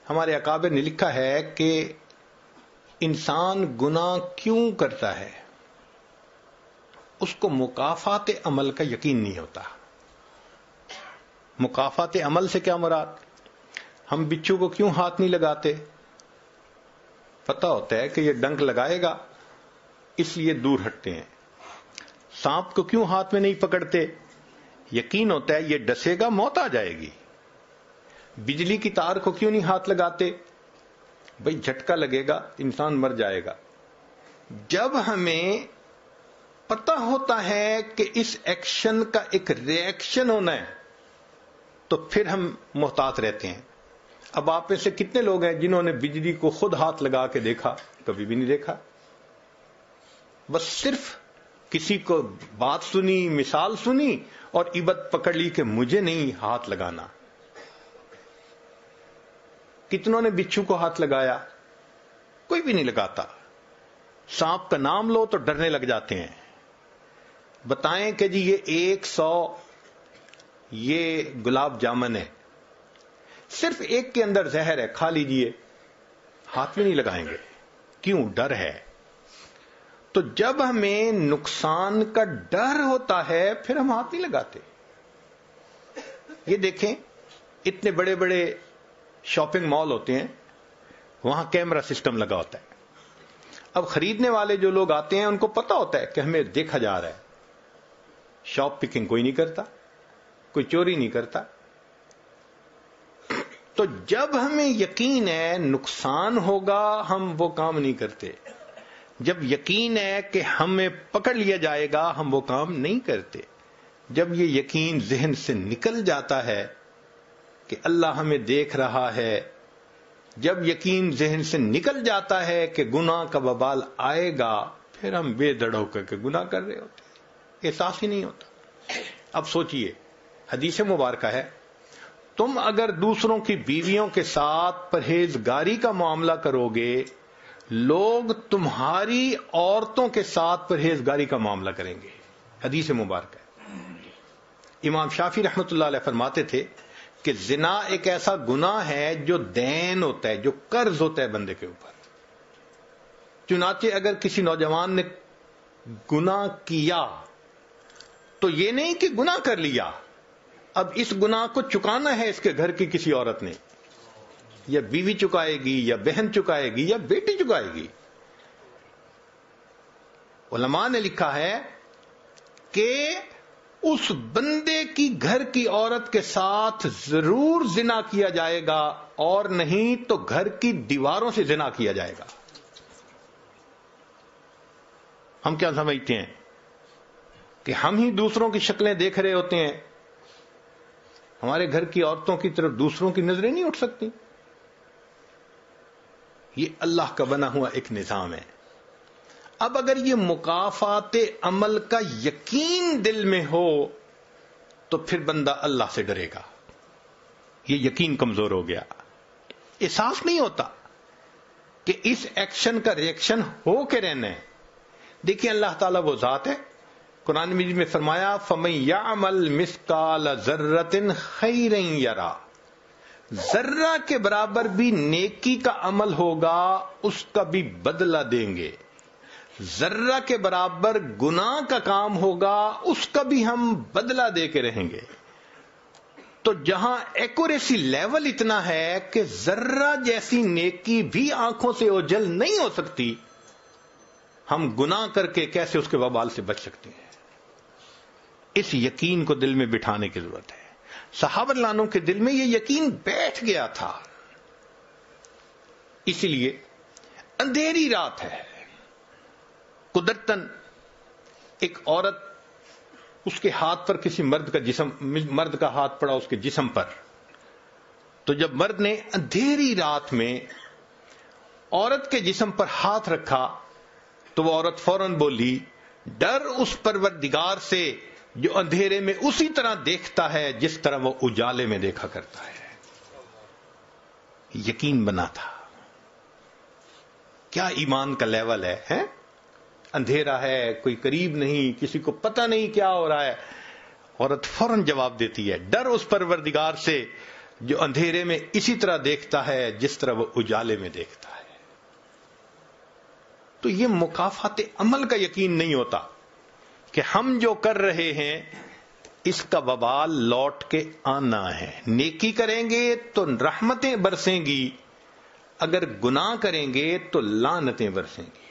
ہمارے اکابر نے لکھا ہے کہ انسان گناہ کیوں کرتا ہے؟ اس کو مکافات عمل کا یقین نہیں ہوتا. مکافات عمل سے کیا مراد؟ ہم بچھو کو کیوں ہاتھ نہیں لگاتے؟ پتہ ہوتا ہے کہ یہ ڈنک لگائے گا، اس لیے دور ہٹتے ہیں. سانپ کو کیوں ہاتھ میں نہیں پکڑتے؟ یقین ہوتا ہے یہ ڈسے گا، موت آ جائے گی. بجلی کی تار کو کیوں نہیں ہاتھ لگاتے؟ بھئی جھٹکا لگے گا، انسان مر جائے گا. جب ہمیں پتہ ہوتا ہے کہ اس ایکشن کا ایک ریئیکشن ہونا ہے تو پھر ہم محتاط رہتے ہیں. اب آپ میں سے کتنے لوگ ہیں جنہوں نے بجلی کو خود ہاتھ لگا کے دیکھا؟ کبھی بھی نہیں دیکھا. بس صرف کسی کو بات سنی، مثال سنی اور عبادت پکڑ لی کہ مجھے نہیں ہاتھ لگانا. کتنوں نے بچھو کو ہاتھ لگایا؟ کوئی بھی نہیں لگاتا. سانپ کا نام لو تو ڈرنے لگ جاتے ہیں. بتائیں کہ جی یہ 100 یہ گلاب جامن ہے، صرف ایک کے اندر زہر ہے، کھا لیجئے، ہاتھ میں نہیں لگائیں گے. کیوں؟ ڈر ہے. تو جب ہمیں نقصان کا ڈر ہوتا ہے پھر ہم ہاتھ نہیں لگاتے. یہ دیکھیں اتنے بڑے بڑے شاپنگ مال ہوتے ہیں، وہاں کیمرہ سسٹم لگا ہوتا ہے. اب خریدنے والے جو لوگ آتے ہیں ان کو پتا ہوتا ہے کہ ہمیں دیکھا جا رہا ہے. شاپ پکنگ کوئی نہیں کرتا، کوئی چوری نہیں کرتا. تو جب ہمیں یقین ہے نقصان ہوگا ہم وہ کام نہیں کرتے. جب یقین ہے کہ ہمیں پکڑ لیا جائے گا ہم وہ کام نہیں کرتے. جب یہ یقین ذہن سے نکل جاتا ہے کہ اللہ ہمیں دیکھ رہا ہے، جب یقین ذہن سے نکل جاتا ہے کہ گناہ کا وبال آئے گا، پھر ہم بے دڑ ہو کر کے گناہ کر رہے ہوتے ہیں، احساس ہی نہیں ہوتا. اب سوچئے، حدیث مبارکہ ہے تم اگر دوسروں کی بیویوں کے ساتھ پرہیزگاری کا معاملہ کرو گے، لوگ تمہاری عورتوں کے ساتھ پرہیزگاری کا معاملہ کریں گے. حدیث مبارکہ ہے. امام شافعی رحمۃ اللہ علیہ فرماتے تھے کہ زنا ایک ایسا گناہ ہے جو دین ہوتا ہے، جو قرض ہوتا ہے بندے کے اوپر. چنانچہ اگر کسی نوجوان نے گناہ کیا تو یہ نہیں کہ گناہ کر لیا، اب اس گناہ کو چکانا ہے اس کے گھر کی کسی عورت نے، یا بیوی چکائے گی، یا بہن چکائے گی، یا بیٹی چکائے گی. علماء نے لکھا ہے کہ اس بندے کی گھر کی عورت کے ساتھ ضرور زنا کیا جائے گا، اور نہیں تو گھر کی دیواروں سے زنا کیا جائے گا. ہم کیا سمجھتے ہیں کہ ہم ہی دوسروں کی شکلیں دیکھ رہے ہوتے ہیں، ہمارے گھر کی عورتوں کی طرف دوسروں کی نظریں نہیں اٹھ سکتی. یہ اللہ کا بنا ہوا ایک نظام ہے. اب اگر یہ مکافات عمل کا یقین دل میں ہو تو پھر بندہ اللہ سے ڈرے گا. یہ یقین کمزور ہو گیا، احساس نہیں ہوتا کہ اس ایکشن کا ریئیکشن ہو کے رہنا ہے. دیکھیں اللہ تعالیٰ وہ ذات ہے، قرآن مجید میں فرمایا فَمَن يَعْمَلْ مِثْقَالَ ذَرَّةٍ خَيْرًا يَرَى، ذرہ کے برابر بھی نیکی کا عمل ہوگا اس کا بھی بدلہ دیں گے. ذرہ کے برابر گناہ کا کام ہوگا اس کا بھی ہم بدلہ دے کے رہیں گے. تو جہاں ایکوریسی لیول اتنا ہے کہ ذرہ جیسی نیکی بھی آنکھوں سے اوجھل نہیں ہو سکتی، ہم گناہ کر کے کیسے اس کے وبال سے بچ سکتے ہیں؟ اس یقین کو دل میں بٹھانے کی ضرورت ہے. صحابہ رضی اللہ عنہم کے دل میں یہ یقین بیٹھ گیا تھا. اسی لیے اندھیری رات ہے، قدرتاً ایک عورت، اس کے ہاتھ پر کسی مرد کا ہاتھ پڑا اس کے جسم پر. تو جب مرد نے اندھیری رات میں عورت کے جسم پر ہاتھ رکھا تو وہ عورت فوراً بولی، ڈر اس پروردگار سے جو اندھیرے میں اسی طرح دیکھتا ہے جس طرح وہ اجالے میں دیکھا کرتا ہے. یقین بنا تھا. کیا ایمان کا لیول ہے؟ اندھیرا ہے، کوئی قریب نہیں، کسی کو پتہ نہیں کیا ہو رہا ہے، عورت فوراً جواب دیتی ہے، ڈر اس پروردگار سے جو اندھیرے میں اسی طرح دیکھتا ہے جس طرح وہ اجالے میں دیکھتا ہے. تو یہ مکافات عمل کا یقین نہیں ہوتا کہ ہم جو کر رہے ہیں اس کا وبال لوٹ کے آنا ہے. نیکی کریں گے تو رحمتیں برسیں گی، اگر گناہ کریں گے تو لعنتیں برسیں گی.